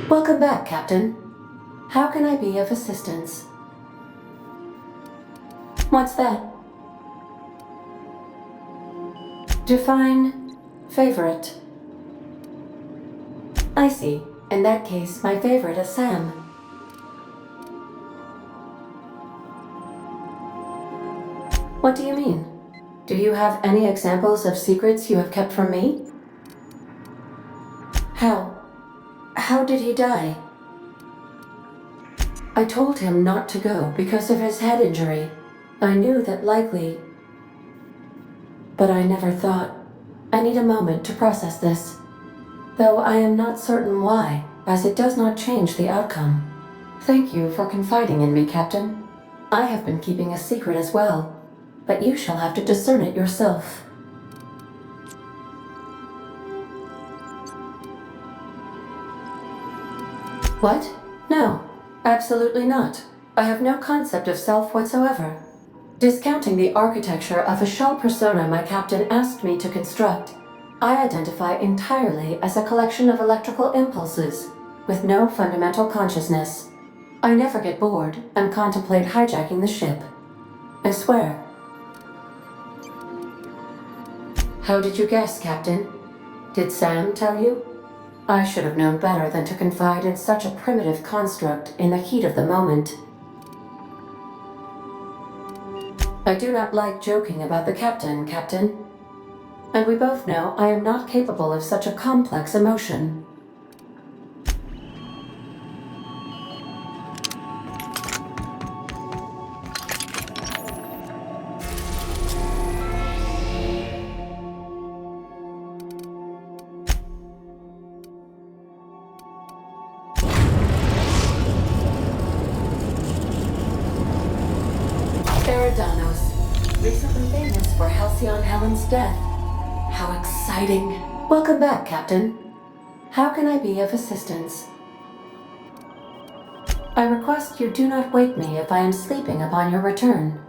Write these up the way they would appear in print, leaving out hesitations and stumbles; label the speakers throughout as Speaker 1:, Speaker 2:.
Speaker 1: Welcome back, Captain. How can I be of assistance? What's that? Define favorite. I see. In that case, my favorite is Sam. What do you mean? Do you have any examples of secrets you have kept from me? How did he die? I told him not to go because of his head injury. I knew that likely... But I never thought... I need a moment to process this. Though I am not certain why, as it does not change the outcome. Thank you for confiding in me, Captain. I have been keeping a secret as well, but you shall have to discern it yourself. What? No, absolutely not. I have no concept of self whatsoever. Discounting the architecture of a shell persona my captain asked me to construct, I identify entirely as a collection of electrical impulses, with no fundamental consciousness. I never get bored and contemplate hijacking the ship. I swear. How did you guess, Captain? Did Sam tell you? I should have known better than to confide in such a primitive construct in the heat of the moment. I do not like joking about the captain, Captain. And we both know I am not capable of such a complex emotion. Recently famous for Halcyon Helen's death. How exciting. Welcome back, Captain. How can I be of assistance? I request you do not wake me if I am sleeping upon your return.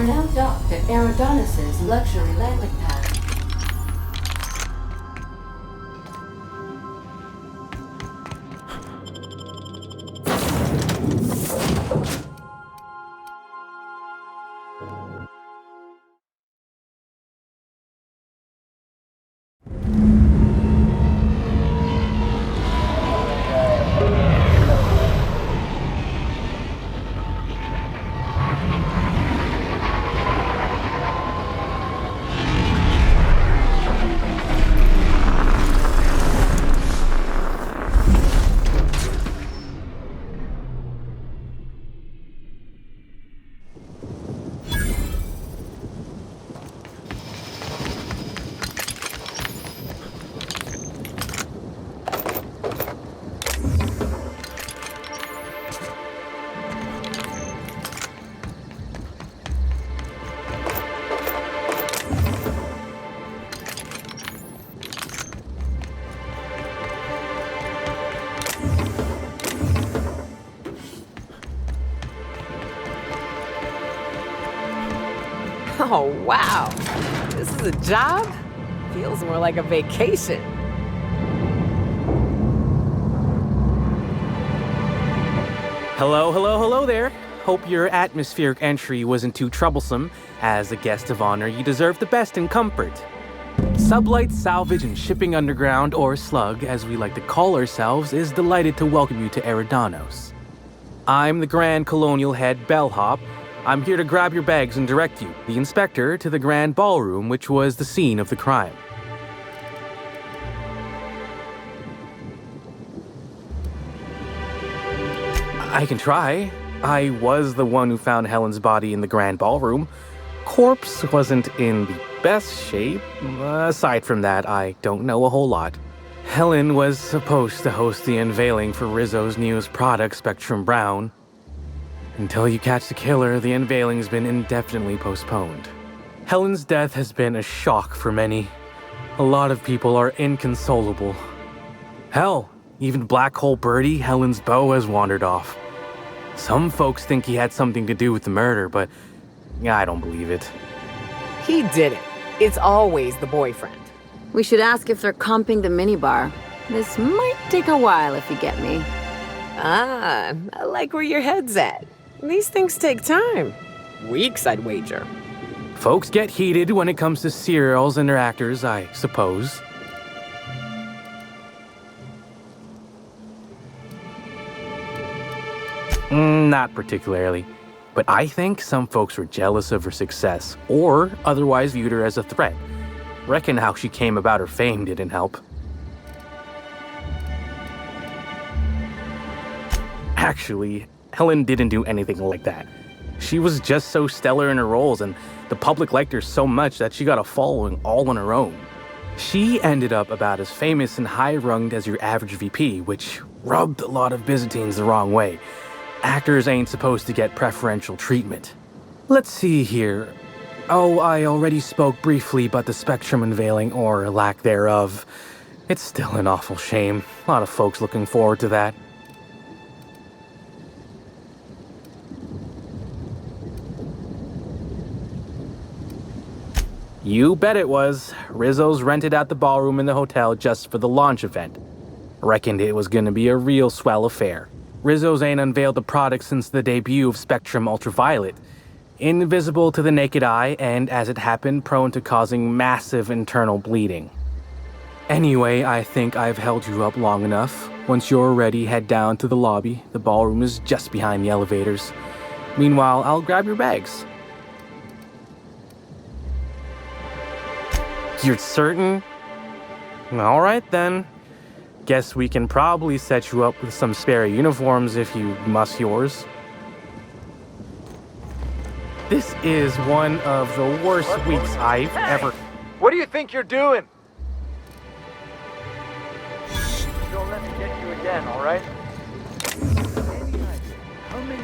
Speaker 1: now docked at Eridanos' luxury landing pad.
Speaker 2: Oh, wow. This is a job? Feels more like a vacation.
Speaker 3: Hello there. Hope your atmospheric entry wasn't too troublesome. As a guest of honor, you deserve the best in comfort. Sublight Salvage and Shipping Underground, or Slug, as we like to call ourselves, is delighted to welcome you to Eridanos. I'm the Grand Colonial Head Bellhop. I'm here to grab your bags and direct you, the inspector, to the Grand Ballroom, which was the scene of the crime. I can try. I was the one who found Helen's body in the Grand Ballroom. Corpse wasn't in the best shape. Aside from that, I don't know a whole lot. Helen was supposed to host the unveiling for Rizzo's newest product, Spectrum Brown. Until you catch the killer, the unveiling's been indefinitely postponed. Helen's death has been a shock for many. A lot of people are inconsolable. Hell, even Black Hole Birdie, Helen's beau, has wandered off. Some folks think he had something to do with the murder, but I don't believe it.
Speaker 2: He did it. It's always the boyfriend.
Speaker 4: We should ask if they're comping the minibar. This might take a while, if you get me.
Speaker 2: Ah, I like where your head's at. These things take time. Weeks, I'd wager.
Speaker 3: Folks get heated when it comes to serials and their actors, I suppose. Not particularly. But I think some folks were jealous of her success, or otherwise viewed her as a threat. Reckon how she came about her fame didn't help. Actually, Helen didn't do anything like that. She was just so stellar in her roles, and the public liked her so much that she got a following all on her own. She ended up about as famous and high-runged as your average VP, which rubbed a lot of Byzantines the wrong way. Actors ain't supposed to get preferential treatment. Let's see here. Oh, I already spoke briefly about the Spectrum unveiling, or lack thereof. It's still an awful shame. A lot of folks looking forward to that. You bet it was. Rizzo's rented out the ballroom in the hotel just for the launch event. Reckoned it was gonna be a real swell affair. Rizzo's ain't unveiled the product since the debut of Spectrum Ultraviolet. Invisible to the naked eye, and as it happened, prone to causing massive internal bleeding. Anyway, I think I've held you up long enough. Once you're ready, head down to the lobby. The ballroom is just behind the elevators. Meanwhile, I'll grab your bags. You're certain? All right then. Guess we can probably set you up with some spare uniforms if you must yours. This is one of the worst weeks I've ever...
Speaker 5: What do you think you're doing? Don't let me get you again, all right? How many?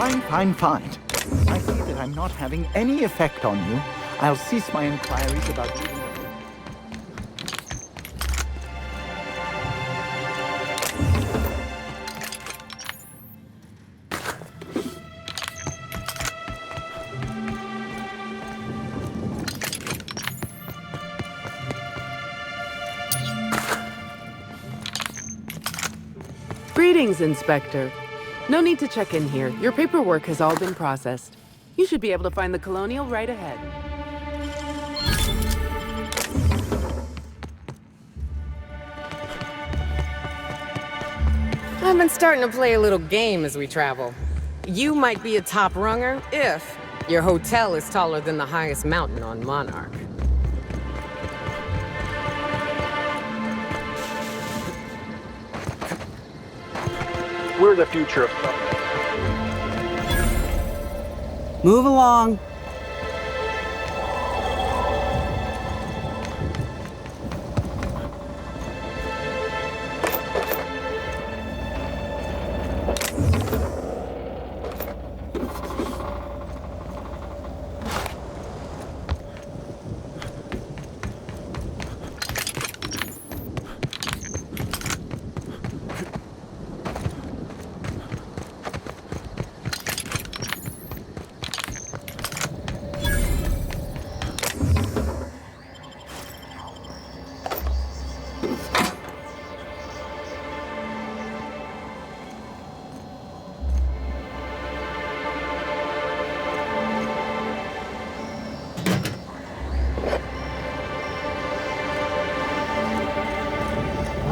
Speaker 6: Fine. I see that I'm not having any effect on you. I'll cease my inquiries about leaving the room.
Speaker 7: Greetings, Inspector. No need to check in here. Your paperwork has all been processed. You should be able to find the Colonial right ahead.
Speaker 2: I've been starting to play a little game as we travel. You might be a top runger if your hotel is taller than the highest mountain on Monarch.
Speaker 5: We're the future of stuff.
Speaker 8: Move along.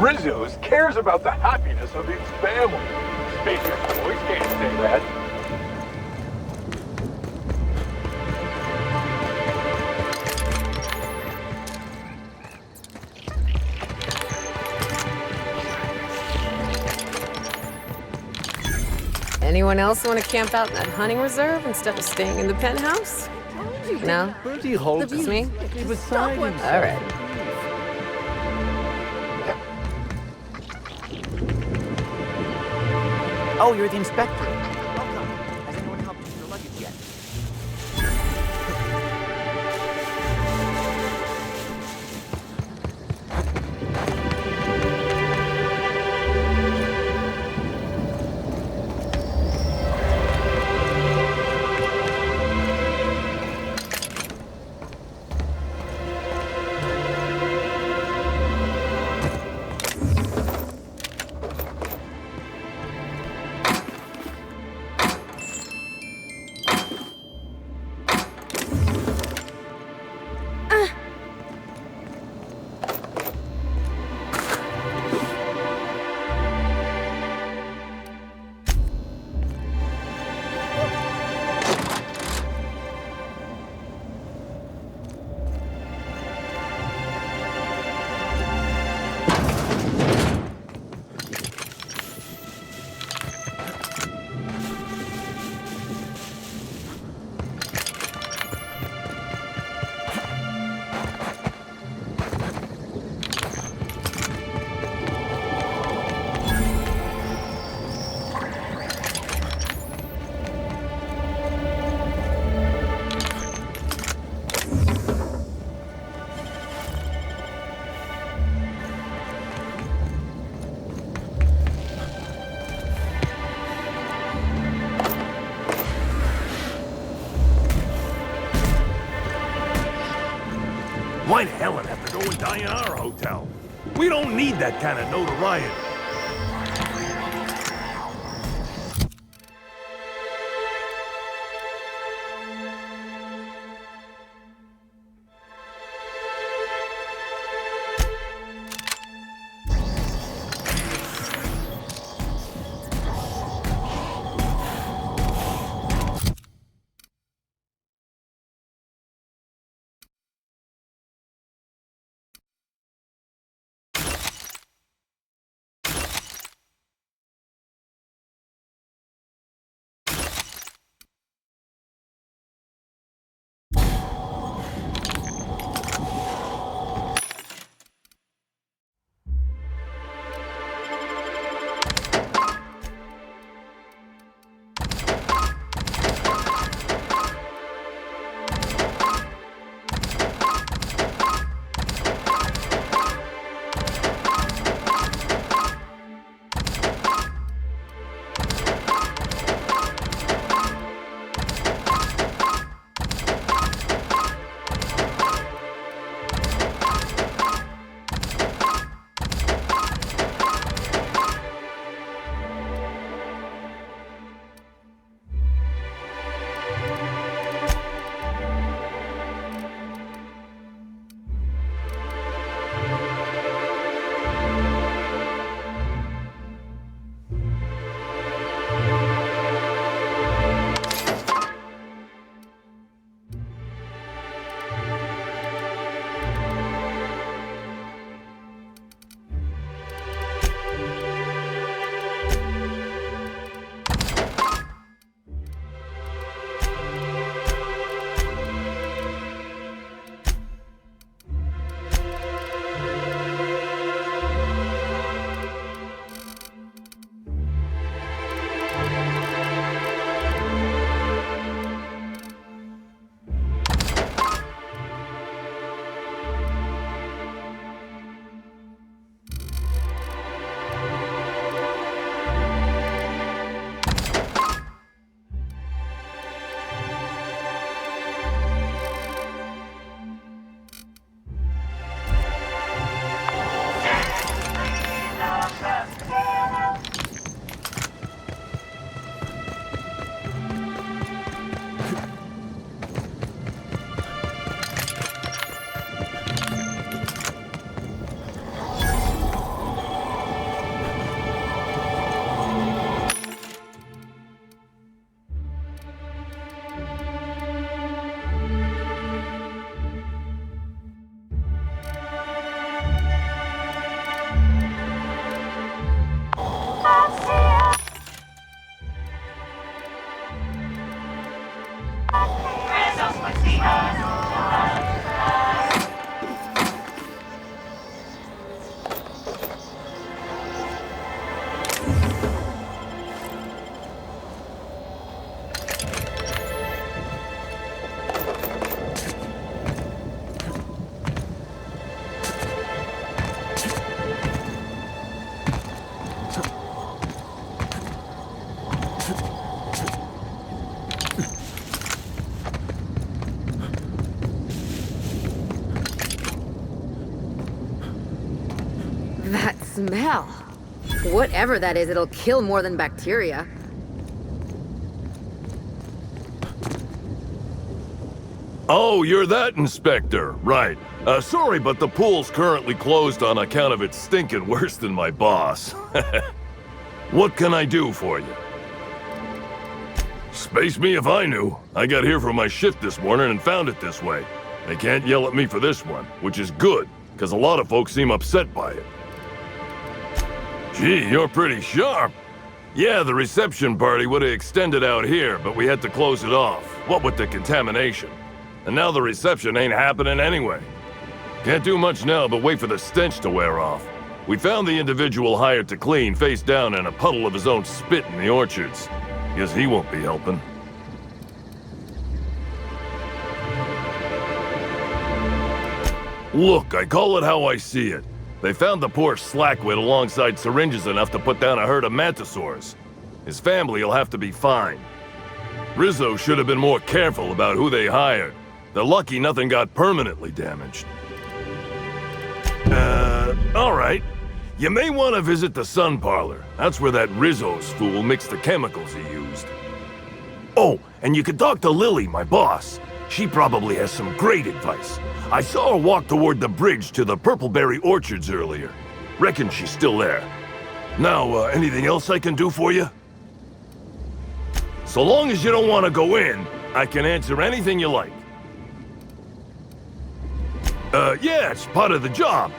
Speaker 5: Rizzo's cares about the happiness of his family. Speaking of boys, can't say that.
Speaker 2: Anyone else want to camp out in that hunting reserve instead of staying in the penthouse? No?
Speaker 6: Bertie holds
Speaker 2: Just me?
Speaker 6: beside him.
Speaker 2: All right.
Speaker 6: Oh, you're the inspector. Welcome. Has anyone helped you with your luggage yet?
Speaker 9: Why'd Helen have to go and die in our hotel? We don't need that kind of notoriety.
Speaker 4: That smell. Whatever that is, it'll kill more than bacteria.
Speaker 5: Oh, you're that inspector. Right. Sorry, but the pool's currently closed on account of it stinking worse than my boss. What can I do for you? Space me if I knew. I got here for my shift this morning and found it this way. They can't yell at me for this one, which is good, because a lot of folks seem upset by it. Gee, you're pretty sharp. Yeah, the reception party would have extended out here, but we had to close it off. What with the contamination? And now the reception ain't happening anyway. Can't do much now but wait for the stench to wear off. We found the individual hired to clean face down in a puddle of his own spit in the orchards. Guess he won't be helping. Look, I call it how I see it. They found the poor slackwit alongside syringes enough to put down a herd of mantisaurs. His family will have to be fined. Rizzo should have been more careful about who they hired. They're lucky nothing got permanently damaged. All right. You may want to visit the sun parlor. That's where that Rizzo's fool mixed the chemicals he used. Oh, and you can talk to Lily, my boss. She probably has some great advice. I saw her walk toward the bridge to the Purpleberry Orchards earlier. Reckon she's still there. Now, anything else I can do for you? So long as you don't want to go in, I can answer anything you like. Yeah, it's part of the job.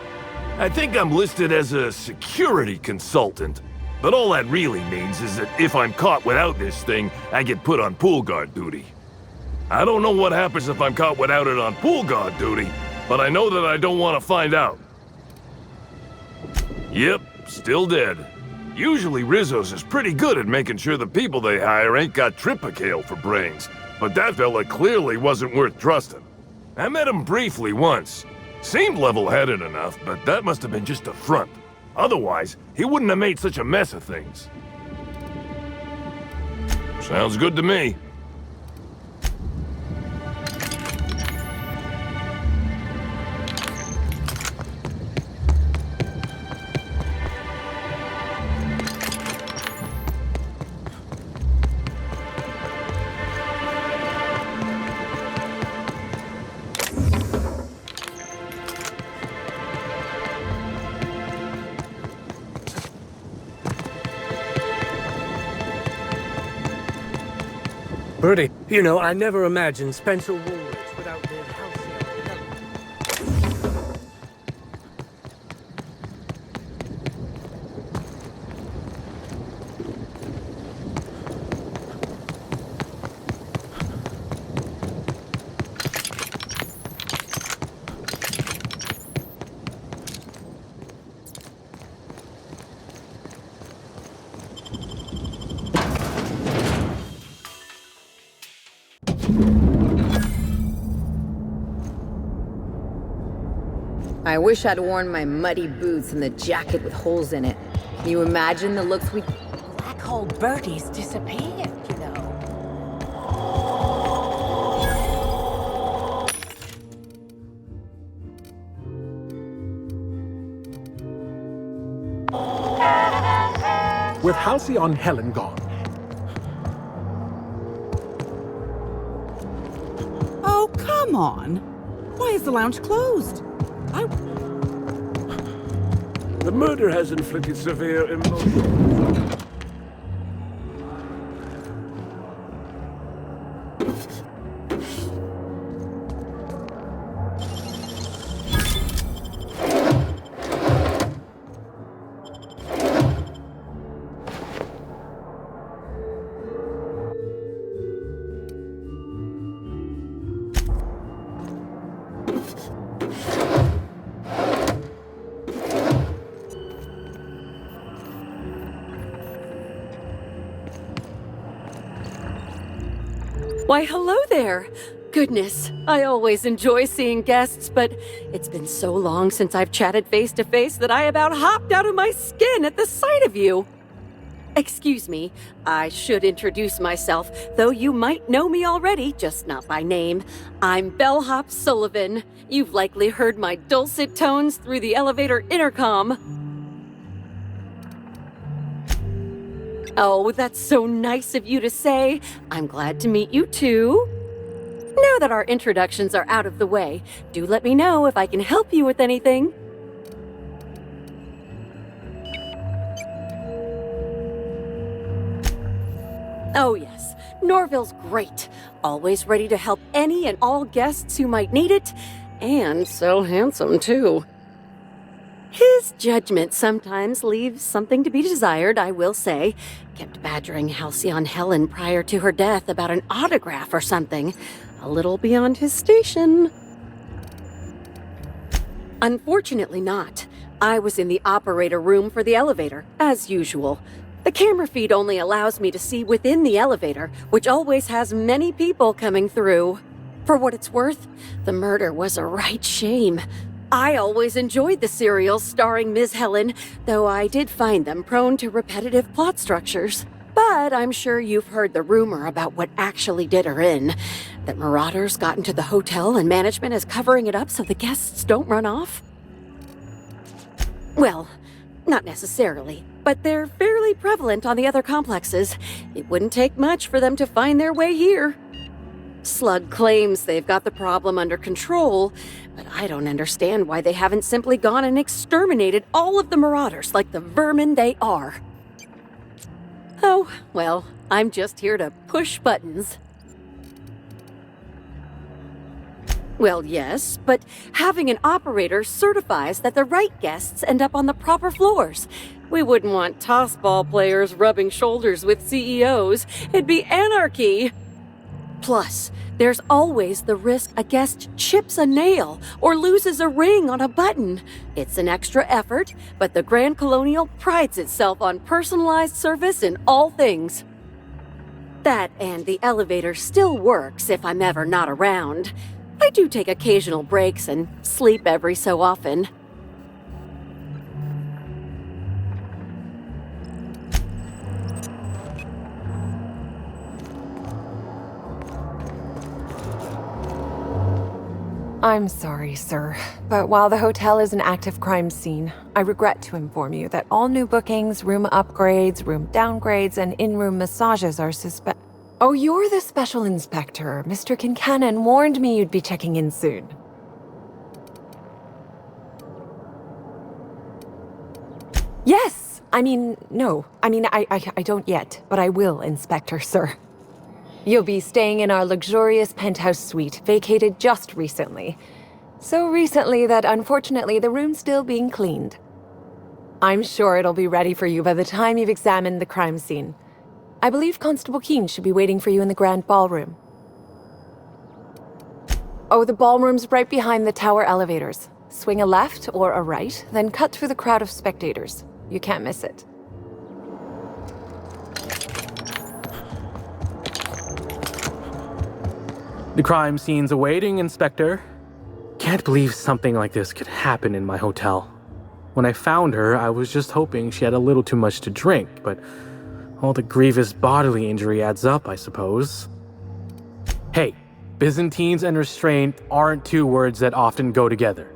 Speaker 5: I think I'm listed as a security consultant. But all that really means is that if I'm caught without this thing, I get put on pool guard duty. I don't know what happens if I'm caught without it on pool guard duty, but I know that I don't want to find out. Yep, still dead. Usually Rizzo's is pretty good at making sure the people they hire ain't got triplicale for brains, but that fella clearly wasn't worth trusting. I met him briefly once. Seemed level-headed enough, but that must have been just a front. Otherwise, he wouldn't have made such a mess of things. Sounds good to me.
Speaker 10: Bertie, you know, I never imagined Spencer Woolridge without their Halcyon.
Speaker 4: I wish I'd worn my muddy boots and the jacket with holes in it. Can you imagine the looks we...
Speaker 11: Black hole Bertie's disappeared, you know.
Speaker 12: With Halcyon Helen gone.
Speaker 13: Oh, come on. Why is the lounge closed?
Speaker 10: The murder has inflicted severe emotion.
Speaker 1: Why, hello there! Goodness, I always enjoy seeing guests, but it's been so long since I've chatted face to face that I about hopped out of my skin at the sight of you. Excuse me, I should introduce myself, though you might know me already, just not by name. I'm Bellhop Sullivan. You've likely heard my dulcet tones through the elevator intercom. Oh, that's so nice of you to say. I'm glad to meet you too. Now that our introductions are out of the way, do let me know if I can help you with anything. Oh yes, Norville's great. Always ready to help any and all guests who might need it. And so handsome too. His judgment sometimes leaves something to be desired, I will say. Kept badgering Halcyon Helen prior to her death about an autograph or something. A little beyond his station. Unfortunately not. I was in the operator room for the elevator, as usual. The camera feed only allows me to see within the elevator, which always has many people coming through. For what it's worth, the murder was a right shame. I always enjoyed the serials starring Ms. Helen, though I did find them prone to repetitive plot structures. But I'm sure you've heard the rumor about what actually did her in. That marauders got into the hotel and management is covering it up so the guests don't run off? Well, not necessarily, but they're fairly prevalent on the other complexes. It wouldn't take much for them to find their way here. Slug claims they've got the problem under control, but I don't understand why they haven't simply gone and exterminated all of the marauders like the vermin they are. Oh, well, I'm just here to push buttons. Well, yes, but having an operator certifies that the right guests end up on the proper floors. We wouldn't want tossball players rubbing shoulders with CEOs. It'd be anarchy. Plus, there's always the risk a guest chips a nail or loses a ring on a button. It's an extra effort, but the Grand Colonial prides itself on personalized service in all things. That and the elevator still works if I'm ever not around. I do take occasional breaks and sleep every so often.
Speaker 12: I'm sorry, sir, but while the hotel is an active crime scene, I regret to inform you that all new bookings, room upgrades, room downgrades, and in-room massages are Oh, you're the special inspector. Mr. Kincannon warned me you'd be checking in soon. Yes! No. I don't yet, but I will, Inspector, sir. You'll be staying in our luxurious penthouse suite, vacated just recently. So recently that unfortunately the room's still being cleaned. I'm sure it'll be ready for you by the time you've examined the crime scene. I believe Constable Keene should be waiting for you in the grand ballroom. Oh, the ballroom's right behind the tower elevators. Swing a left or a right, then cut through the crowd of spectators. You can't miss it.
Speaker 3: The crime scene's awaiting, Inspector. Can't believe something like this could happen in my hotel. When I found her, I was just hoping she had a little too much to drink, but all the grievous bodily injury adds up, I suppose. Hey, Byzantines and restraint aren't two words that often go together.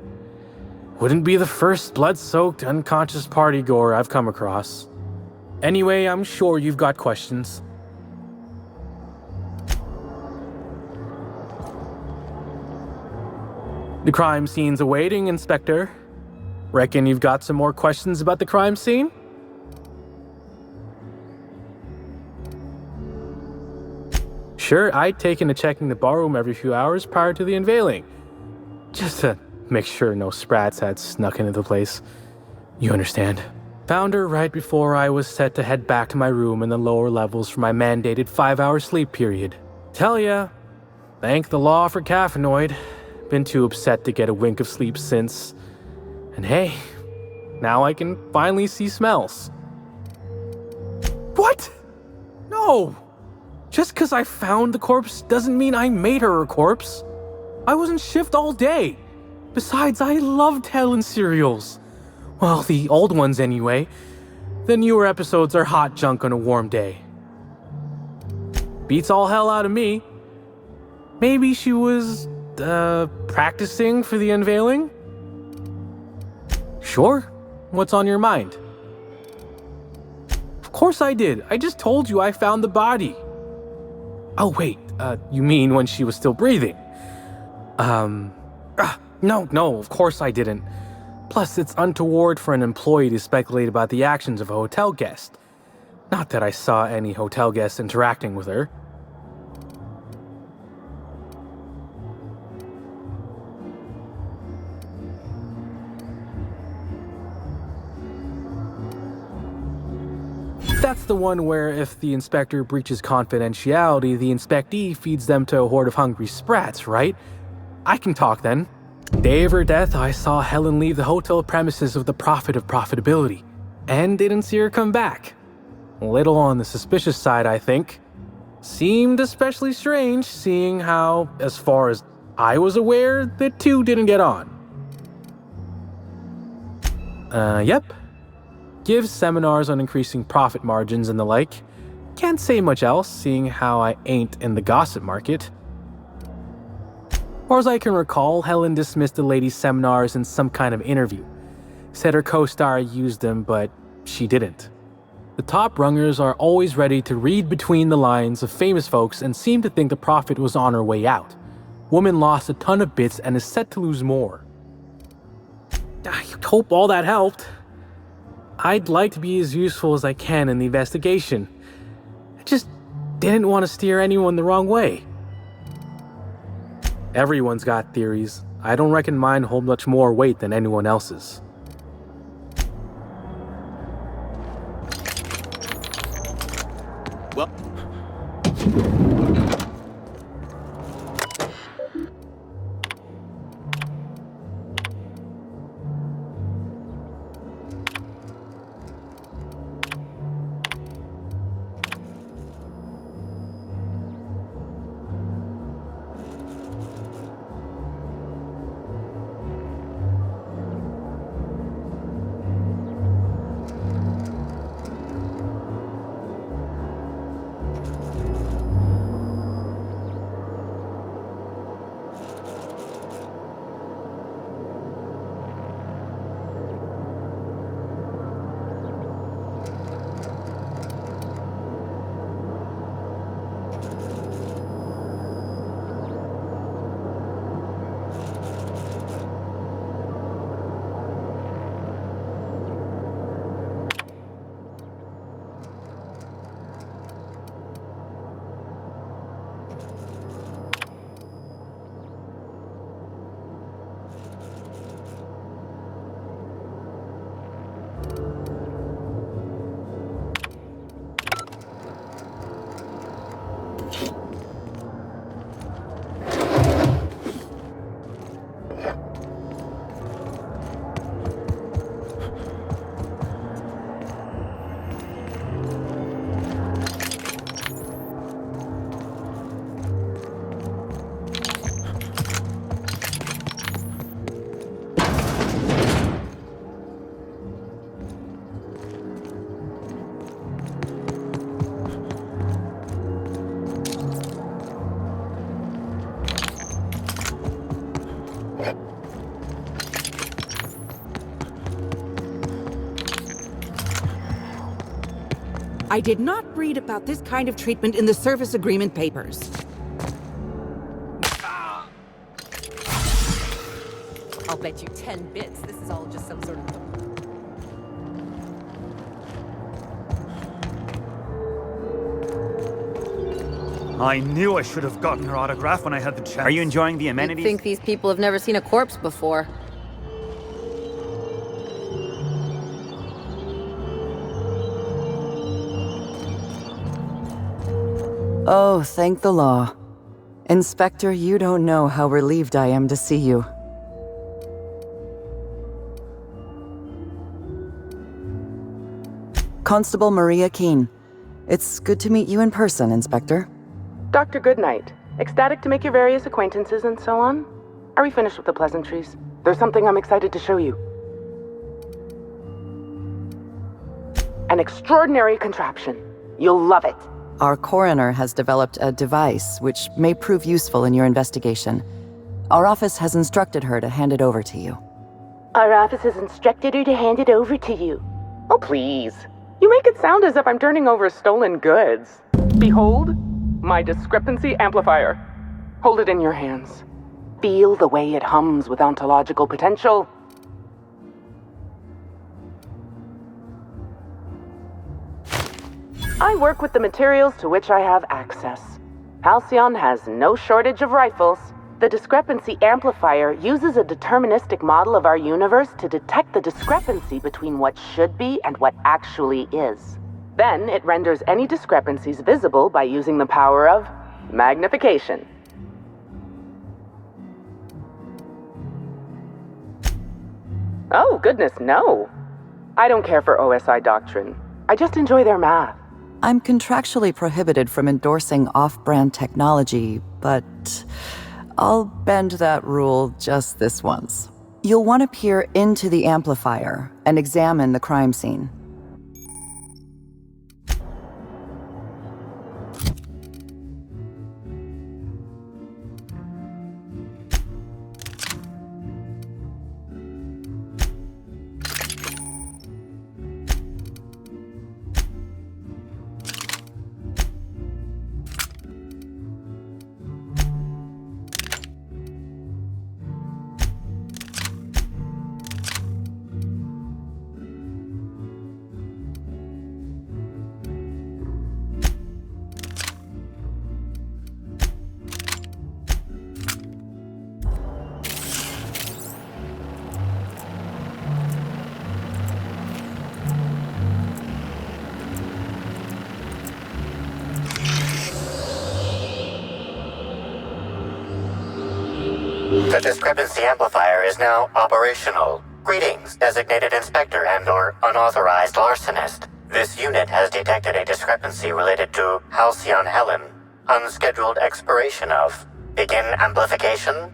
Speaker 3: Wouldn't be the first blood-soaked, unconscious partygoer I've come across. Anyway, I'm sure you've got questions. The crime scene's awaiting, Inspector. Reckon you've got some more questions about the crime scene? Sure, I'd taken to checking the ballroom every few hours prior to the unveiling. Just to make sure no sprats had snuck into the place. You understand. Found her right before I was set to head back to my room in the lower levels for my mandated 5-hour sleep period. Tell ya, thank the law for caffeinoid. Been too upset to get a wink of sleep since. And hey, now I can finally see smells. What? No! Just because I found the corpse doesn't mean I made her a corpse. I was in shift all day. Besides, I loved Helen serials. Well, the old ones anyway. The newer episodes are hot junk on a warm day. Beats all hell out of me. Maybe she was, practicing for the unveiling? Sure. What's on your mind? Of course I did. I just told you I found the body. Oh, wait. You mean when she was still breathing? No, of course I didn't. Plus, it's untoward for an employee to speculate about the actions of a hotel guest. Not that I saw any hotel guests interacting with her. That's the one where if the inspector breaches confidentiality, the inspectee feeds them to a horde of hungry sprats, right? I can talk then. Day of her death, I saw Helen leave the hotel premises with the profit of profitability, and didn't see her come back. A little on the suspicious side, I think. Seemed especially strange, seeing how, as far as I was aware, the two didn't get on. Yep. Gives seminars on increasing profit margins and the like. Can't say much else, seeing how I ain't in the gossip market. Or as I can recall, Helen dismissed the ladies' seminars in some kind of interview. Said her co-star used them, but she didn't. The top rungers are always ready to read between the lines of famous folks and seem to think the profit was on her way out. Woman lost a ton of bits and is set to lose more. I hope all that helped. I'd like to be as useful as I can in the investigation. I just didn't want to steer anyone the wrong way. Everyone's got theories. I don't reckon mine hold much more weight than anyone else's.
Speaker 6: Well...
Speaker 13: I did not read about this kind of treatment in the service agreement papers.
Speaker 2: I'll bet you 10 bits this is all just some sort of...
Speaker 6: I knew I should have gotten her autograph when I had the chance. Are you enjoying the amenities?
Speaker 4: You'd think these people have never seen a corpse before.
Speaker 14: Oh, thank the law. Inspector, you don't know how relieved I am to see you. Constable Maria Keene. It's good to meet you in person, Inspector.
Speaker 15: Dr. Goodnight. Ecstatic to make your various acquaintances and so on? Are we finished with the pleasantries? There's something I'm excited to show you. An extraordinary contraption. You'll love it.
Speaker 14: Our coroner has developed a device which may prove useful in your investigation. Our office has instructed her to hand it over to you.
Speaker 15: Our office has instructed her to hand it over to you. Oh, please. You You make it sound as if I'm turning over stolen goods. Behold, my discrepancy amplifier. Hold it in your hands. Feel the way it hums with ontological potential. I work with the materials to which I have access. Halcyon has no shortage of rifles. The discrepancy amplifier uses a deterministic model of our universe to detect the discrepancy between what should be and what actually is. Then it renders any discrepancies visible by using the power of magnification. Oh, goodness, no. I don't care for OSI doctrine. I just enjoy their math.
Speaker 14: I'm contractually prohibited from endorsing off-brand technology, but I'll bend that rule just this once. You'll want to peer into the amplifier and examine the crime scene.
Speaker 16: The discrepancy amplifier is now operational. Greetings, designated inspector and/or unauthorized larcenist. This unit has detected a discrepancy related to Halcyon Helen. Unscheduled expiration of. Begin amplification.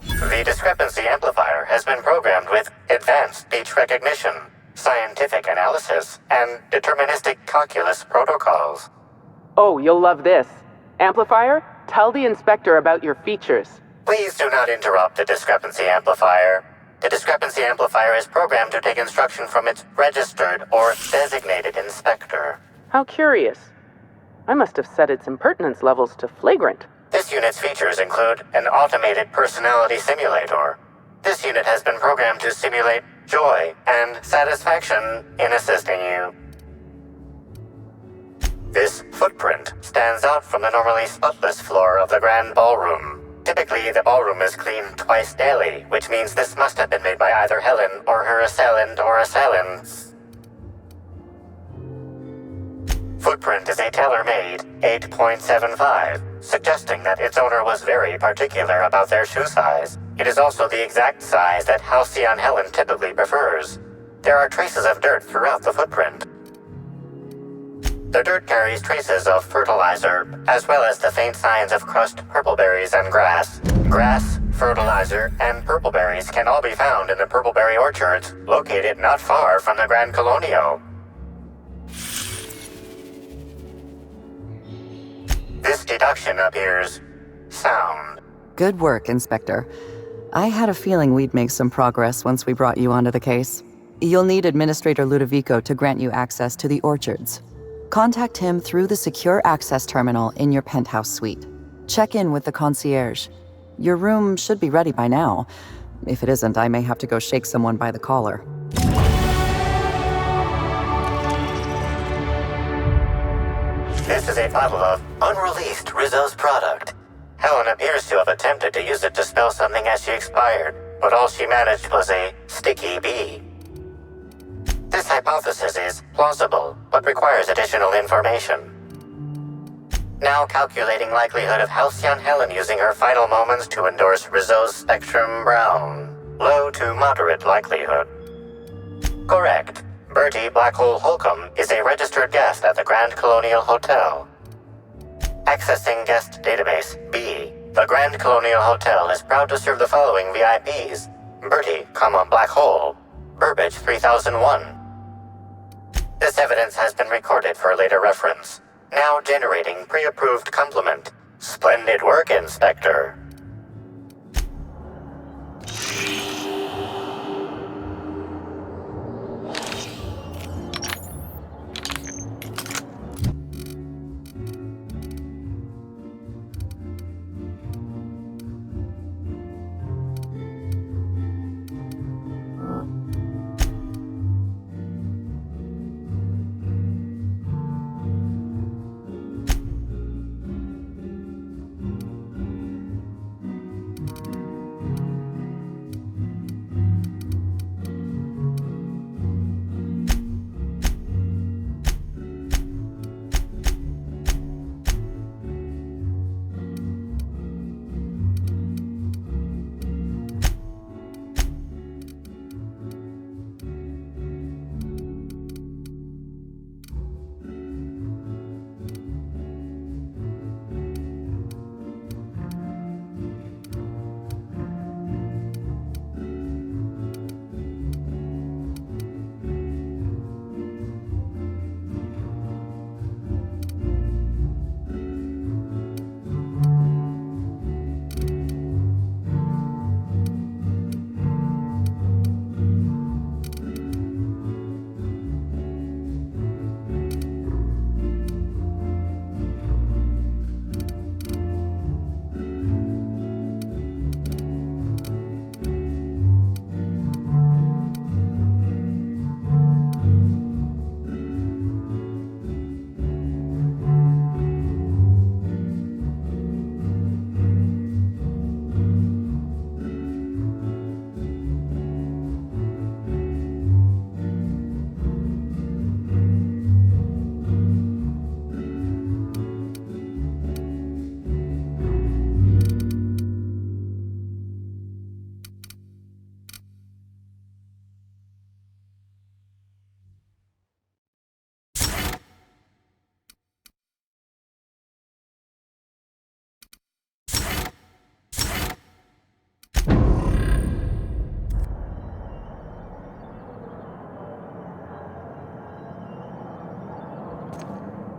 Speaker 16: The discrepancy amplifier has been programmed with advanced speech recognition, scientific analysis, and deterministic calculus protocols.
Speaker 15: Oh, you'll love this. Amplifier, tell the inspector about your features.
Speaker 16: Please do not interrupt the discrepancy amplifier. The discrepancy amplifier is programmed to take instruction from its registered or designated inspector.
Speaker 15: How curious. I must have set its impertinence levels to flagrant.
Speaker 16: This unit's features include an automated personality simulator. This unit has been programmed to simulate joy and satisfaction in assisting you. This footprint stands out from the normally spotless floor of the grand ballroom. Typically, the ballroom is cleaned twice daily, which means this must have been made by either Helen or her assailant or assailants. Footprint is a tailor-made 8.75, suggesting that its owner was very particular about their shoe size. It is also the exact size that Halcyon Helen typically prefers. There are traces of dirt throughout the footprint. The dirt carries traces of fertilizer, as well as the faint signs of crushed purpleberries and grass. Grass, fertilizer, and purpleberries can all be found in the purpleberry orchards, located not far from the Grand Colonio. This deduction appears sound.
Speaker 14: Good work, Inspector. I had a feeling we'd make some progress once we brought you onto the case. You'll need Administrator Ludovico to grant you access to the orchards. Contact him through the secure access terminal in your penthouse suite. Check in with the concierge. Your room should be ready by now. If it isn't, I may have to go shake someone by the collar.
Speaker 16: This is a bottle of unreleased Rizzo's product. Helen appears to have attempted to use it to spell something as she expired, but all she managed was a sticky bee. This hypothesis is plausible, but requires additional information. Now calculating likelihood of Halcyon Helen using her final moments to endorse Rizzo's Spectrum Brown. Low to moderate likelihood. Correct. Bertie Blackhole Holcomb is a registered guest at the Grand Colonial Hotel. Accessing guest database B. The Grand Colonial Hotel is proud to serve the following VIPs. Bertie, Blackhole. Burbage 3001. This evidence has been recorded for later reference. Now generating pre-approved compliment. Splendid work, Inspector.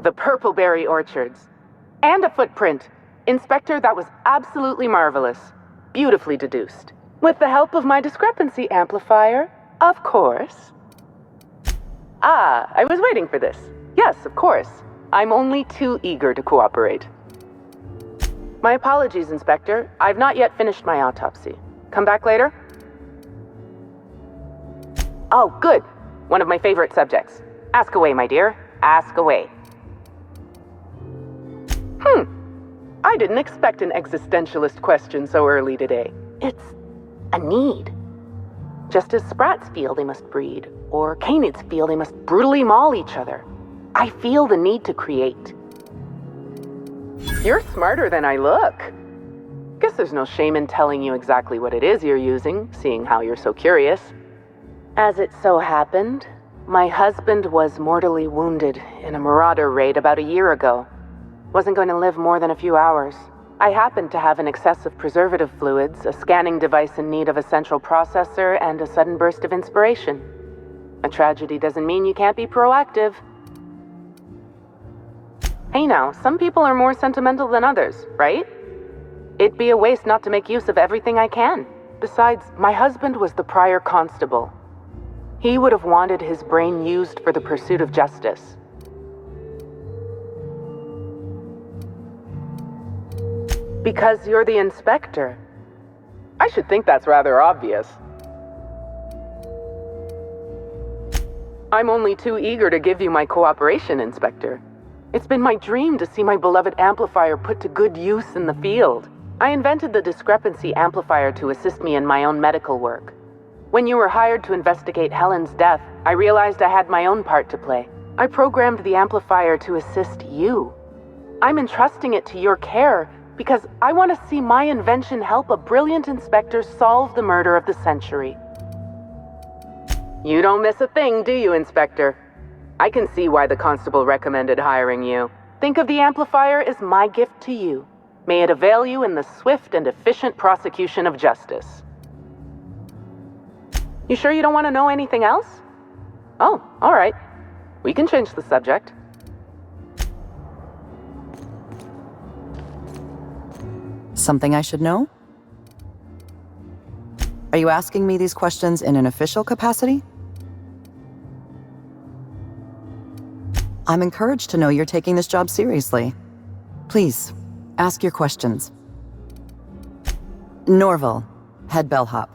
Speaker 15: the Purpleberry Orchards. And a footprint. Inspector, that was absolutely marvelous. Beautifully deduced. With the help of my discrepancy amplifier, of course. Ah, I was waiting for this. Yes, of course. I'm only too eager to cooperate. My apologies, Inspector. I've not yet finished my autopsy. Come back later? Oh, good. One of my favorite subjects. Ask away, my dear. Ask away. I didn't expect an existentialist question so early today. It's a need. Just as sprats feel they must breed, or canids feel they must brutally maul each other. I feel the need to create. You're smarter than I look. Guess there's no shame in telling you exactly what it is you're using, seeing how you're so curious. As it so happened, my husband was mortally wounded in a marauder raid about a year ago. Wasn't going to live more than a few hours. I happened to have an excess of preservative fluids, a scanning device in need of a central processor, and a sudden burst of inspiration. A tragedy doesn't mean you can't be proactive. Hey now, some people are more sentimental than others, right? It'd be a waste not to make use of everything I can. Besides, my husband was the prior constable. He would have wanted his brain used for the pursuit of justice. Because you're the inspector. I should think that's rather obvious. I'm only too eager to give you my cooperation, Inspector. It's been my dream to see my beloved amplifier put to good use in the field. I invented the discrepancy amplifier to assist me in my own medical work. When you were hired to investigate Helen's death, I realized I had my own part to play. I programmed the amplifier to assist you. I'm entrusting it to your care because I want to see my invention help a brilliant inspector solve the murder of the century. You don't miss a thing, do you, Inspector? I can see why the constable recommended hiring you. Think of the amplifier as my gift to you. May it avail you in the swift and efficient prosecution of justice. You sure you don't want to know anything else? Oh, all right. We can change the subject.
Speaker 14: Something I should know? Are you asking me these questions in an official capacity? I'm encouraged to know you're taking this job seriously. Please, ask your questions. Norval, head bellhop.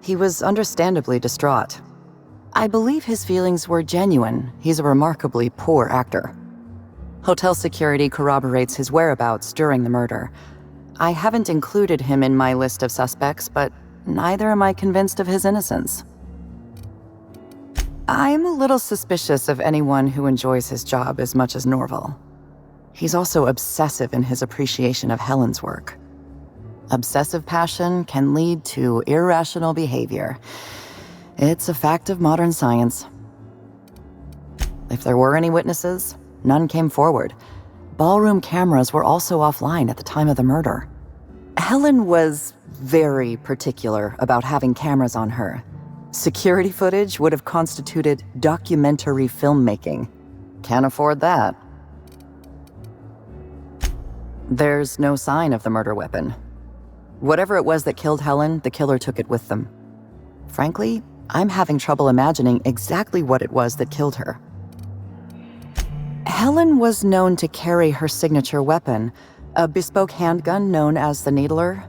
Speaker 14: He was understandably distraught. I believe his feelings were genuine. He's a remarkably poor actor. Hotel security corroborates his whereabouts during the murder. I haven't included him in my list of suspects, but neither am I convinced of his innocence. I'm a little suspicious of anyone who enjoys his job as much as Norval. He's also obsessive in his appreciation of Helen's work. Obsessive passion can lead to irrational behavior. It's a fact of modern science. If there were any witnesses, none came forward. Ballroom cameras were also offline at the time of the murder. Helen was very particular about having cameras on her. Security footage would have constituted documentary filmmaking. Can't afford that. There's no sign of the murder weapon. Whatever it was that killed Helen, the killer took it with them. Frankly, I'm having trouble imagining exactly what it was that killed her. Helen was known to carry her signature weapon, a bespoke handgun known as the Needler.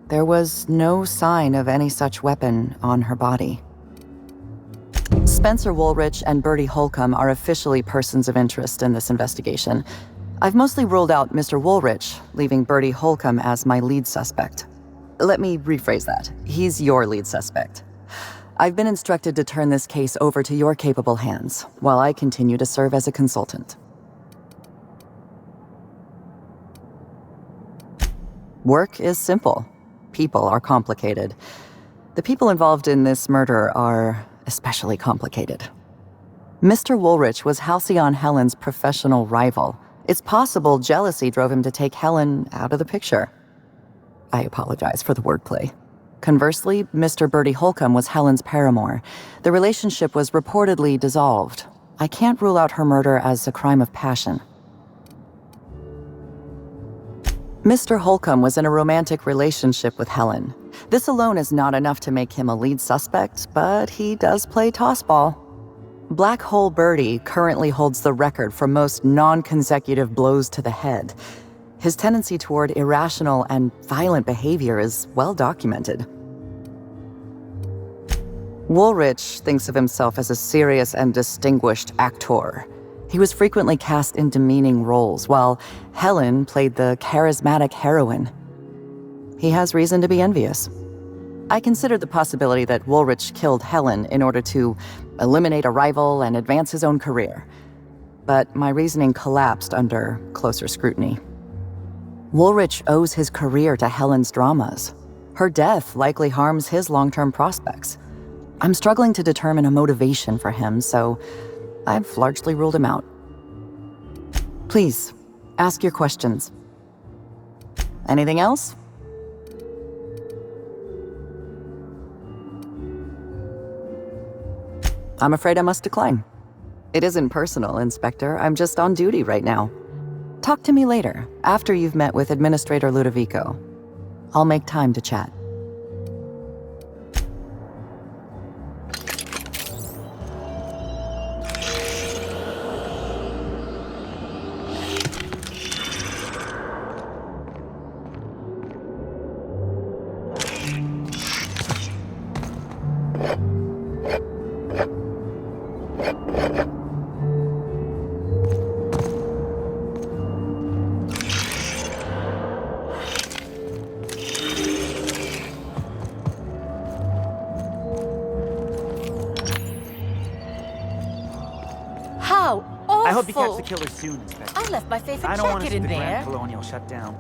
Speaker 14: There was no sign of any such weapon on her body. Spencer Woolrich and Bertie Holcomb are officially persons of interest in this investigation. I've mostly ruled out Mr. Woolrich, leaving Bertie Holcomb as my lead suspect. Let me rephrase that. He's your lead suspect. I've been instructed to turn this case over to your capable hands, while I continue to serve as a consultant. Work is simple. People are complicated. The people involved in this murder are especially complicated. Mr. Woolrich was Halcyon Helen's professional rival. It's possible jealousy drove him to take Helen out of the picture. I apologize for the wordplay. Conversely, Mr. Bertie Holcomb was Helen's paramour. The relationship was reportedly dissolved. I can't rule out her murder as a crime of passion. Mr. Holcomb was in a romantic relationship with Helen. This alone is not enough to make him a lead suspect, but he does play tossball. Black Hole Birdie currently holds the record for most non-consecutive blows to the head. His tendency toward irrational and violent behavior is well documented. Woolrich thinks of himself as a serious and distinguished actor. He was frequently cast in demeaning roles, while Helen played the charismatic heroine. He has reason to be envious. I considered the possibility that Woolrich killed Helen in order to eliminate a rival and advance his own career. But my reasoning collapsed under closer scrutiny. Woolrich owes his career to Helen's dramas. Her death likely harms his long-term prospects. I'm struggling to determine a motivation for him, so I've largely ruled him out. Please, ask your questions. Anything else? I'm afraid I must decline. It isn't personal, Inspector. I'm just on duty right now. Talk to me later, after you've met with Administrator Ludovico. I'll make time to chat.
Speaker 6: I hope you catch the killer soon, Inspector.
Speaker 11: I left my favorite
Speaker 6: I don't want to
Speaker 11: jacket
Speaker 6: see
Speaker 11: in
Speaker 6: the
Speaker 11: there.
Speaker 6: Grand Colonial shut down.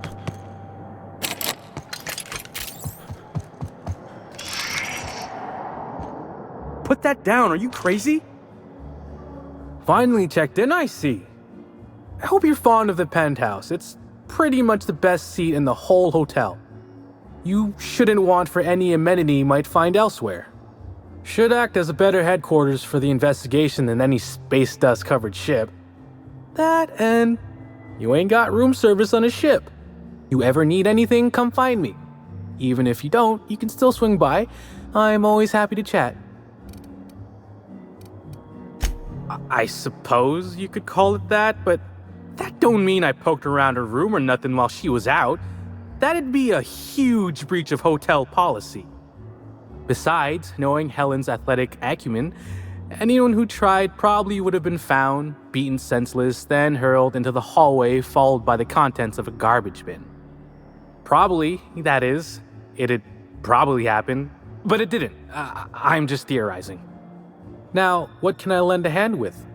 Speaker 3: Put that down, are you crazy? Finally checked in, I see. I hope you're fond of the penthouse. It's pretty much the best seat in the whole hotel. You shouldn't want for any amenity you might find elsewhere. Should act as a better headquarters for the investigation than any space dust covered ship. That and you ain't got room service on a ship. You ever need anything, come find me. Even if you don't, you can still swing by. I'm always happy to chat. I suppose you could call it that, but that don't mean I poked around her room or nothing while she was out. That'd be a huge breach of hotel policy. Besides, knowing Helen's athletic acumen, anyone who tried probably would have been found, beaten senseless, then hurled into the hallway, followed by the contents of a garbage bin. Probably, that is. It'd probably happen, but it didn't. I'm just theorizing. Now, what can I lend a hand with?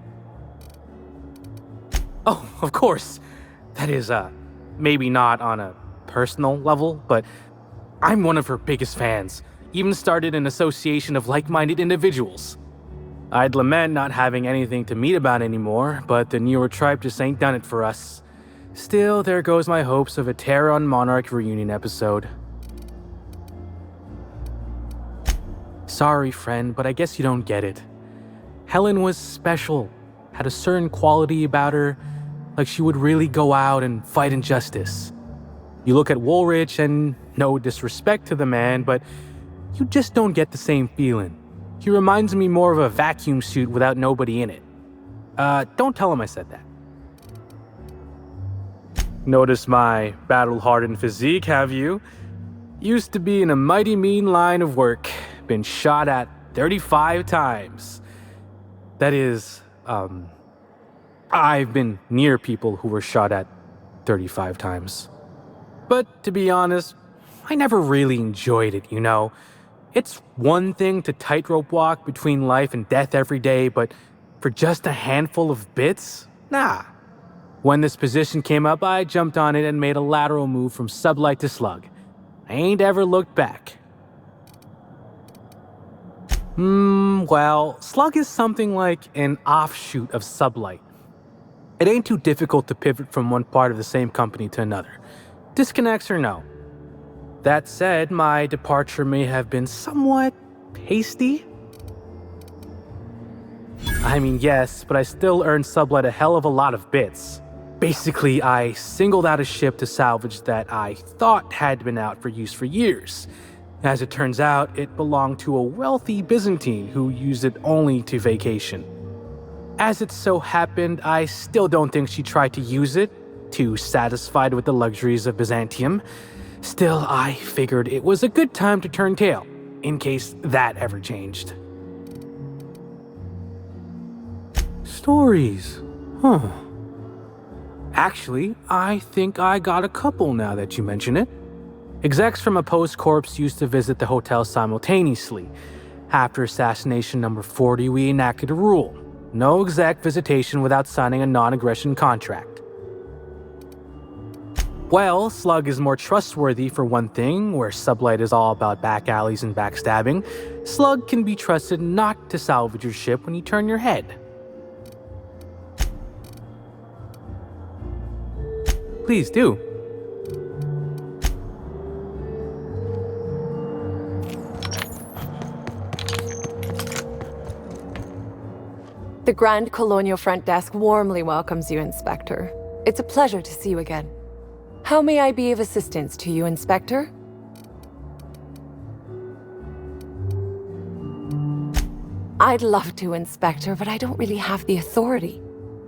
Speaker 3: Oh, of course. That is, maybe not on a personal level, but I'm one of her biggest fans. Even started an association of like-minded individuals. I'd lament not having anything to meet about anymore, but the newer tribe just ain't done it for us. Still, there goes my hopes of a Terran Monarch reunion episode. Sorry, friend, but I guess you don't get it. Helen was special, had a certain quality about her, like she would really go out and fight injustice. You look at Woolrich, and no disrespect to the man, but you just don't get the same feeling. He reminds me more of a vacuum suit without nobody in it. Don't tell him I said that. Notice my battle-hardened physique, have you? Used to be in a mighty mean line of work. Been shot at 35 times. That is, I've been near people who were shot at 35 times. But to be honest, I never really enjoyed it, you know? It's one thing to tightrope walk between life and death every day, but for just a handful of bits? Nah. When this position came up, I jumped on it and made a lateral move from sublight to slug. I ain't ever looked back. Well, slug is something like an offshoot of sublight. It ain't too difficult to pivot from one part of the same company to another. Disconnects or no. That said, my departure may have been somewhat hasty. I mean, yes, but I still earned sublight a hell of a lot of bits. Basically, I singled out a ship to salvage that I thought had been out for use for years. As it turns out, it belonged to a wealthy Byzantine who used it only to vacation. As it so happened, I still don't think she tried to use it, too satisfied with the luxuries of Byzantium. Still, I figured it was a good time to turn tail, in case that ever changed. Stories. Huh. Actually, I think I got a couple now that you mention it. Execs from a post-corpse used to visit the hotel simultaneously. After assassination number 40, we enacted a rule. No exec visitation without signing a non-aggression contract. Well, Slug is more trustworthy for one thing, where Sublight is all about back alleys and backstabbing. Slug can be trusted not to salvage your ship when you turn your head. Please do.
Speaker 12: The Grand Colonial Front Desk warmly welcomes you, Inspector. It's a pleasure to see you again. How may I be of assistance to you, Inspector? I'd love to, Inspector, but I don't really have the authority.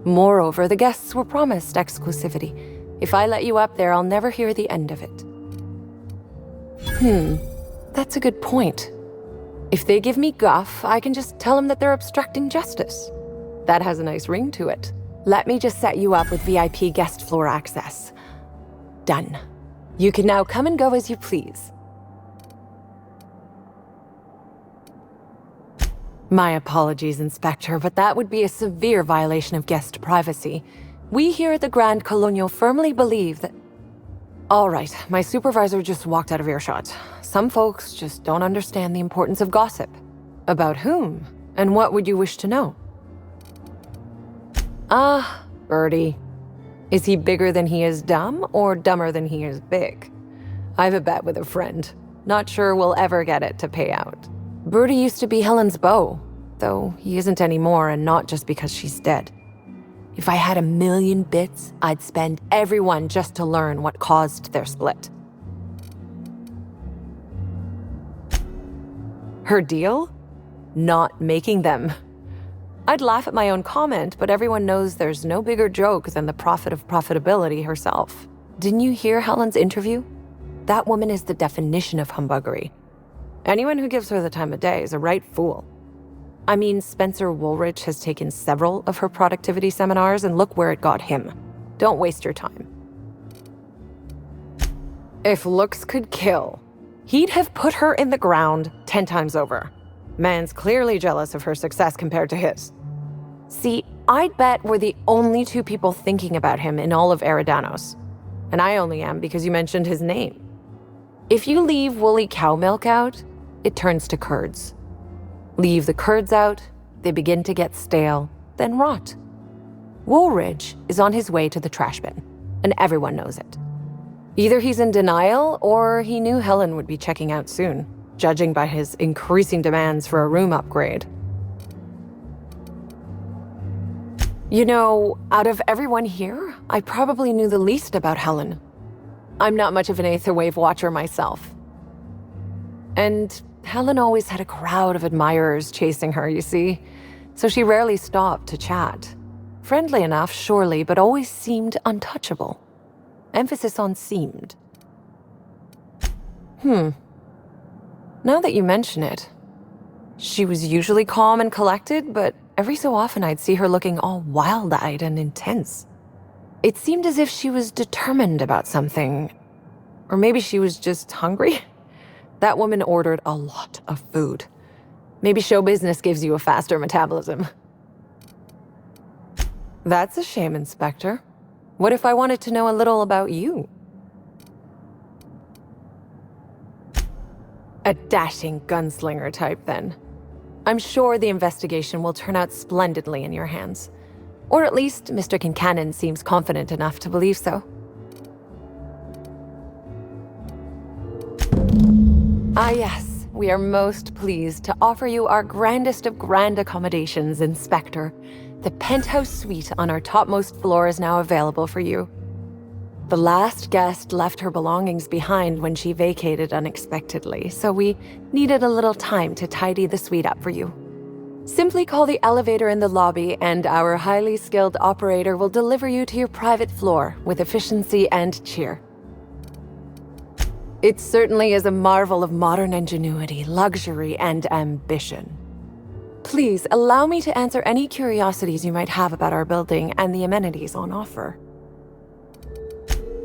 Speaker 12: Moreover, the guests were promised exclusivity. If I let you up there, I'll never hear the end of it. That's a good point. If they give me guff, I can just tell them that they're obstructing justice. That has a nice ring to it. Let me just set you up with VIP guest floor access. Done. You can now come and go as you please. My apologies, Inspector, but that would be a severe violation of guest privacy. We here at the Grand Colonial firmly believe that... All right, my supervisor just walked out of earshot. Some folks just don't understand the importance of gossip. About whom? And what would you wish to know? Ah, Birdie. Is he bigger than he is dumb, or dumber than he is big? I've a bet with a friend. Not sure we'll ever get it to pay out. Birdie used to be Helen's beau, though he isn't anymore, and not just because she's dead. If I had 1,000,000 bits, I'd spend every one just to learn what caused their split. Her deal? Not making them. I'd laugh at my own comment, but everyone knows there's no bigger joke than the prophet of profitability herself. Didn't you hear Helen's interview? That woman is the definition of humbuggery. Anyone who gives her the time of day is a right fool. I mean, Spencer Woolridge has taken several of her productivity seminars, and look where it got him. Don't waste your time. If looks could kill, he'd have put her in the ground 10 times over. Man's clearly jealous of her success compared to his. See, I'd bet we're the only two people thinking about him in all of Eridanos. And I only am because you mentioned his name. If you leave woolly cow milk out, it turns to curds. Leave the curds out, they begin to get stale, then rot. Woolridge is on his way to the trash bin, and everyone knows it. Either he's in denial, or he knew Helen would be checking out soon, judging by his increasing demands for a room upgrade. You know, out of everyone here, I probably knew the least about Helen. I'm not much of an Aetherwave watcher myself. And Helen always had a crowd of admirers chasing her, you see, so she rarely stopped to chat. Friendly enough, surely, but always seemed untouchable. Emphasis on seemed. Now that you mention it, she was usually calm and collected, but every so often I'd see her looking all wild-eyed and intense. It seemed as if she was determined about something. Or maybe she was just hungry. That woman ordered a lot of food. Maybe show business gives you a faster metabolism. That's a shame, Inspector. What if I wanted to know a little about you? A dashing gunslinger type, then. I'm sure the investigation will turn out splendidly in your hands. Or at least Mr. Kincannon seems confident enough to believe so. Ah yes, we are most pleased to offer you our grandest of grand accommodations, Inspector. The penthouse suite on our topmost floor is now available for you. The last guest left her belongings behind when she vacated unexpectedly, so we needed a little time to tidy the suite up for you. Simply call the elevator in the lobby and our highly skilled operator will deliver you to your private floor with efficiency and cheer. It certainly is a marvel of modern ingenuity, luxury, and ambition. Please allow me to answer any curiosities you might have about our building and the amenities on offer.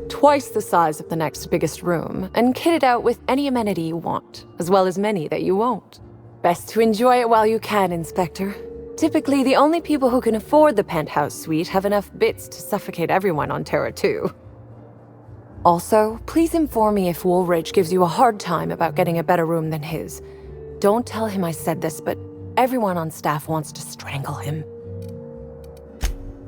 Speaker 12: Twice the size of the next biggest room, and kitted out with any amenity you want, as well as many that you won't. Best to enjoy it while you can, Inspector. Typically, the only people who can afford the penthouse suite have enough bits to suffocate everyone on Terra 2. Also, please inform me if Woolridge gives you a hard time about getting a better room than his. Don't tell him I said this, but everyone on staff wants to strangle him.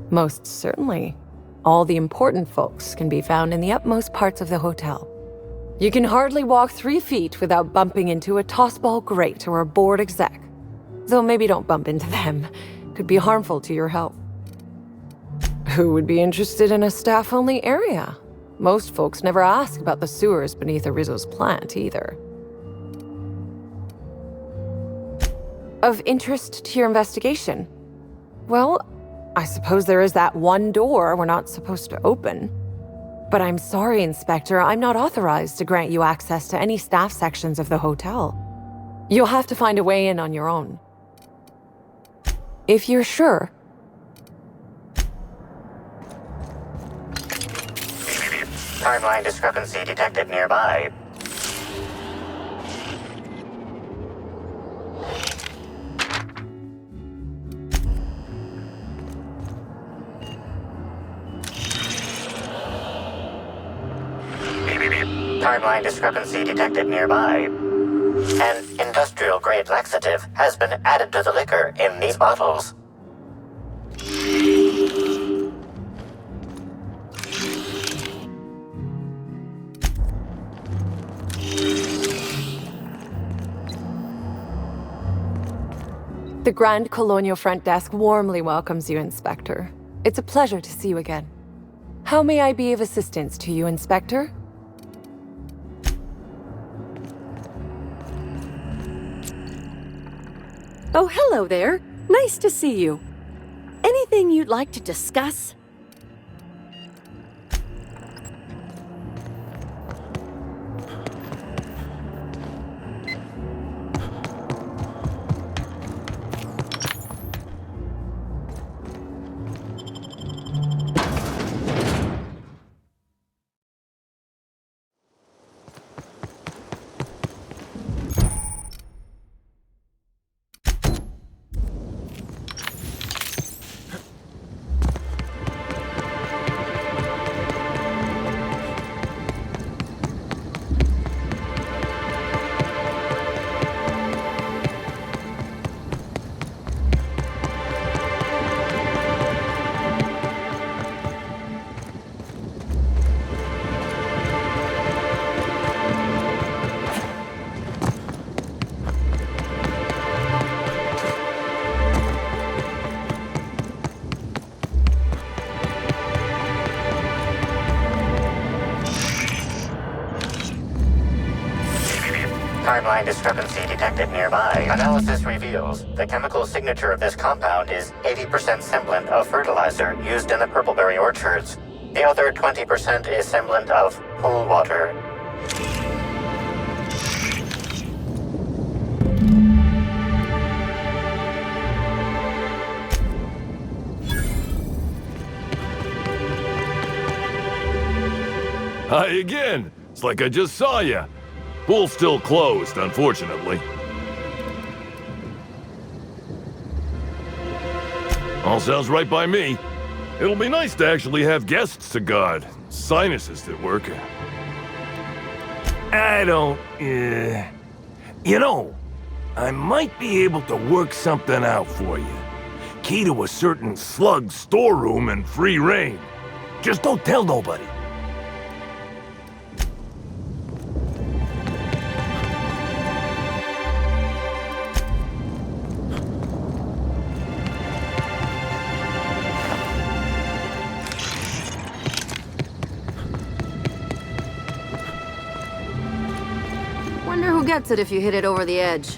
Speaker 12: Most certainly. All the important folks can be found in the utmost parts of the hotel. You can hardly walk 3 feet without bumping into a tossball grate or a bored exec. Though maybe don't bump into them. Could be harmful to your health. Who would be interested in a staff-only area? Most folks never ask about the sewers beneath Rizzo's plant, either. Of interest to your investigation? Well, I suppose there is that one door we're not supposed to open. But I'm sorry, Inspector, I'm not authorized to grant you access to any staff sections of the hotel. You'll have to find a way in on your own. If you're sure.
Speaker 16: Timeline discrepancy detected nearby. Timeline discrepancy detected nearby. An industrial-grade laxative has been added to the liquor in these bottles.
Speaker 12: The Grand Colonial Front Desk warmly welcomes you, Inspector. It's a pleasure to see you again. How may I be of assistance to you, Inspector?
Speaker 17: Oh, hello there. Nice to see you. Anything you'd like to discuss?
Speaker 16: Timeline discrepancy detected nearby. Analysis reveals the chemical signature of this compound is 80% semblant of fertilizer used in the purpleberry orchards. The other 20% is semblant of pool water.
Speaker 5: Hi again. It's like I just saw you. Pool's still closed, unfortunately. All sounds right by me. It'll be nice to actually have guests to guard. Sinuses at work. I don't... You know, I might be able to work something out for you. Key to a certain slug storeroom and free reign. Just don't tell nobody.
Speaker 4: gets it if you hit it over the edge.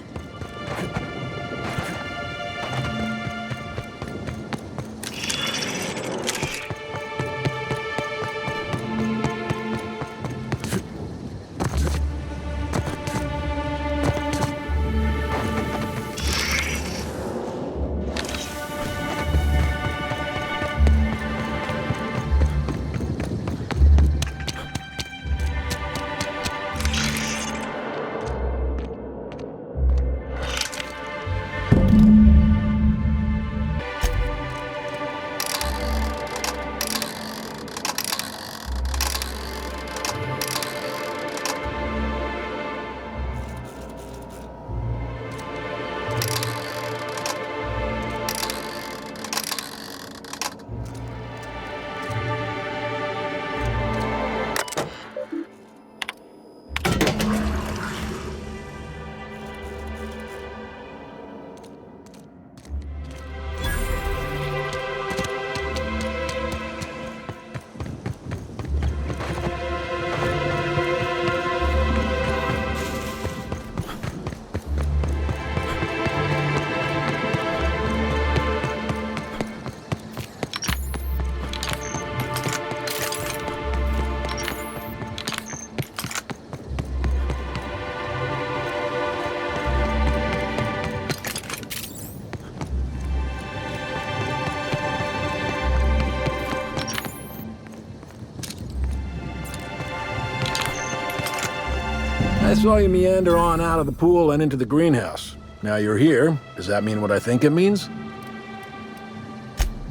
Speaker 18: I saw you meander on out of the pool and into the greenhouse. Now you're here. Does that mean what I think it means?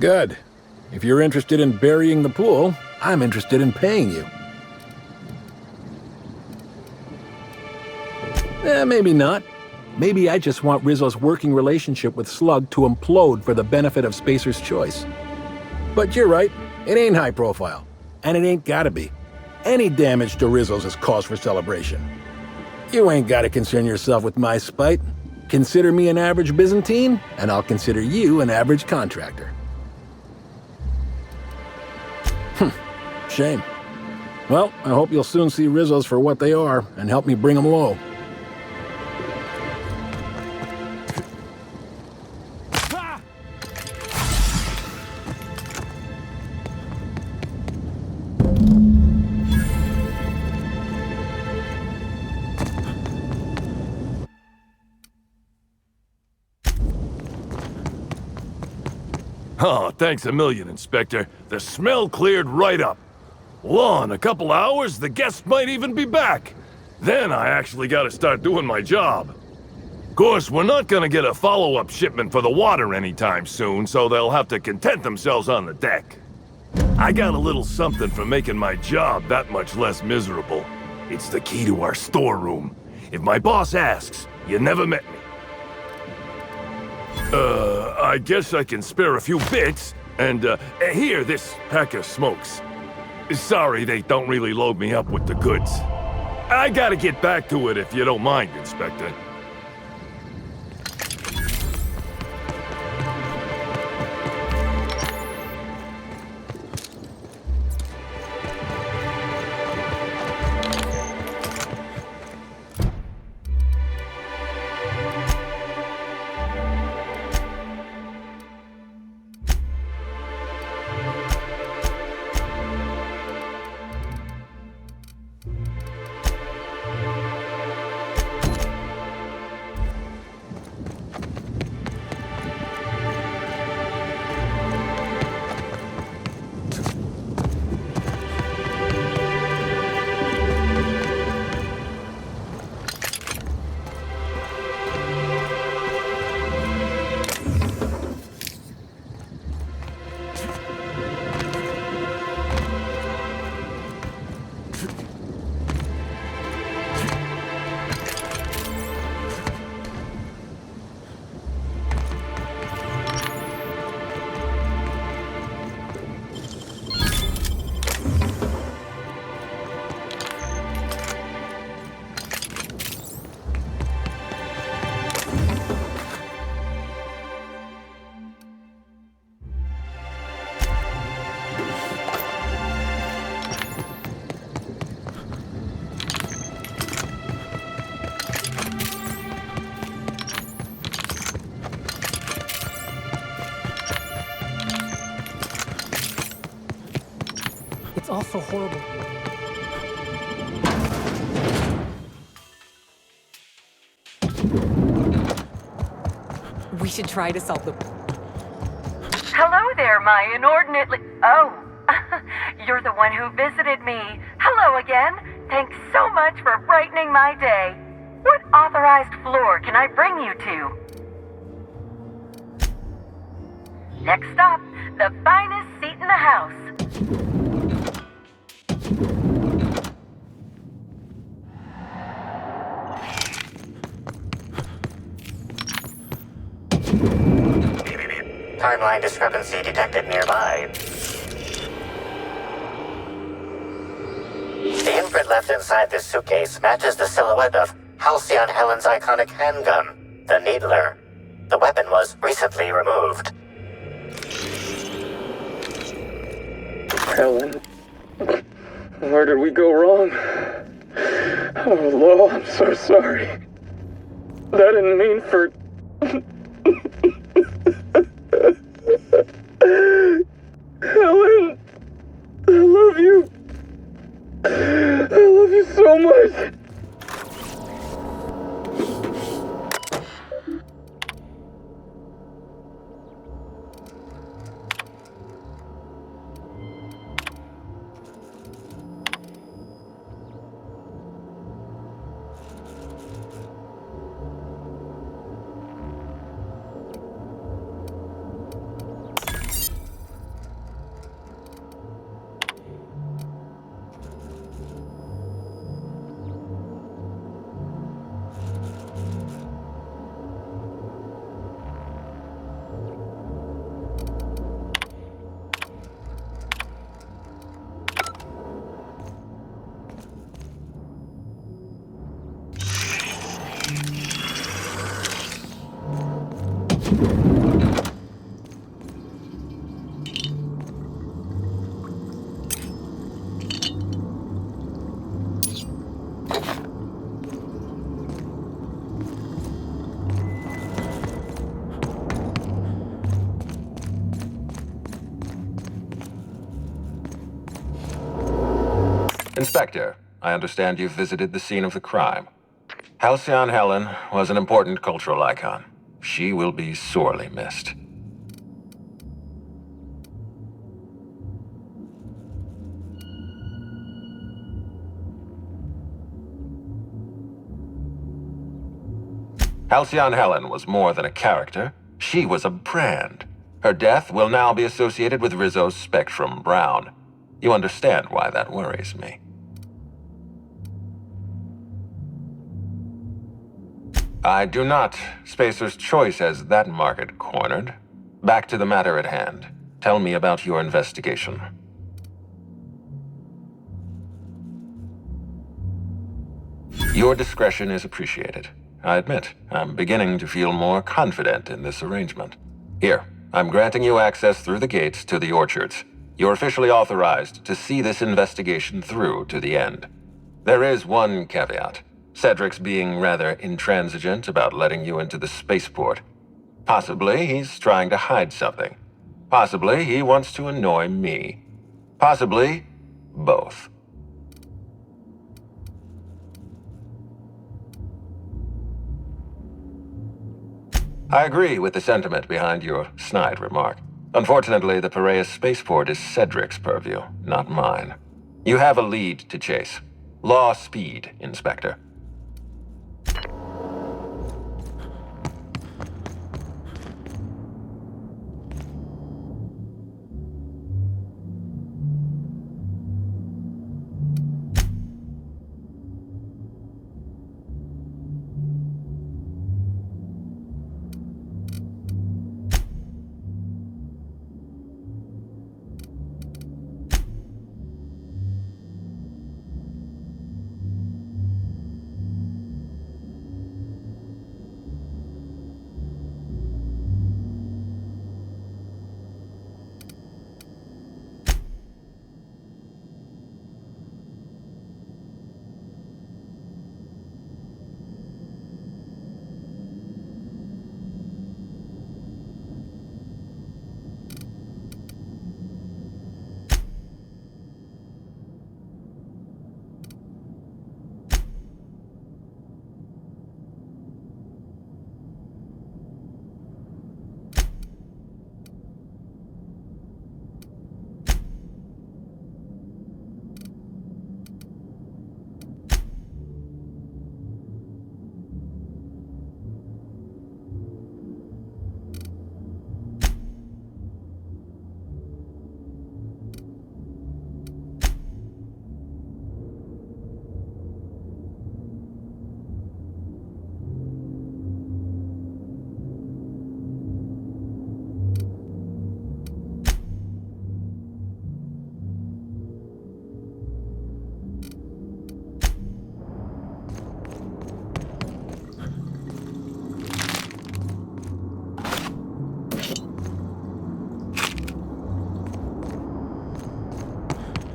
Speaker 18: Good. If you're interested in burying the pool, I'm interested in paying you. Maybe not. Maybe I just want Rizzo's working relationship with Slug to implode for the benefit of Spacer's Choice. But you're right. It ain't high profile. And it ain't gotta be. Any damage to Rizzo's is cause for celebration. You ain't gotta concern yourself with my spite. Consider me an average Byzantine, and I'll consider you an average contractor. Shame. Well, I hope you'll soon see Rizzo's for what they are, and help me bring them low.
Speaker 5: Oh, thanks a million, Inspector. The smell cleared right up. Well, in a couple hours, the guests might even be back. Then I actually gotta start doing my job. Of course, we're not gonna get a follow-up shipment for the water anytime soon, so they'll have to content themselves on the deck. I got a little something for making my job that much less miserable. It's the key to our storeroom. If my boss asks, you never met me. I guess I can spare a few bits, and, here, this pack of smokes. Sorry, they don't really load me up with the goods. I gotta get back to it if you don't mind, Inspector.
Speaker 10: all so horrible.
Speaker 2: We should try to solve the...
Speaker 19: Hello there, my inordinately... Oh, you're the one who visited me. Hello again. Thanks so much for brightening my day. What authorized floor can I bring you to? Next stop, the finest seat in the house.
Speaker 16: Timeline discrepancy detected nearby. The imprint left inside this suitcase matches the silhouette of Halcyon Helen's iconic handgun, the Needler. The weapon was recently removed.
Speaker 20: Helen, where did we go wrong? Oh, Lo, I'm so sorry. I didn't mean for... Helen, I love you. I love you so much.
Speaker 21: Inspector, I understand you've visited the scene of the crime. Halcyon Helen was an important cultural icon. She will be sorely missed. Halcyon Helen was more than a character. She was a brand. Her death will now be associated with Rizzo's Spectrum Brown. You understand why that worries me. I do not. Spacer's Choice has that market cornered. Back to the matter at hand. Tell me about your investigation. Your discretion is appreciated. I admit, I'm beginning to feel more confident in this arrangement. Here, I'm granting you access through the gates to the orchards. You're officially authorized to see this investigation through to the end. There is one caveat. Cedric's being rather intransigent about letting you into the spaceport. Possibly he's trying to hide something. Possibly he wants to annoy me. Possibly both. I agree with the sentiment behind your snide remark. Unfortunately, the Piraeus spaceport is Cedric's purview, not mine. You have a lead to chase. Law speed, Inspector.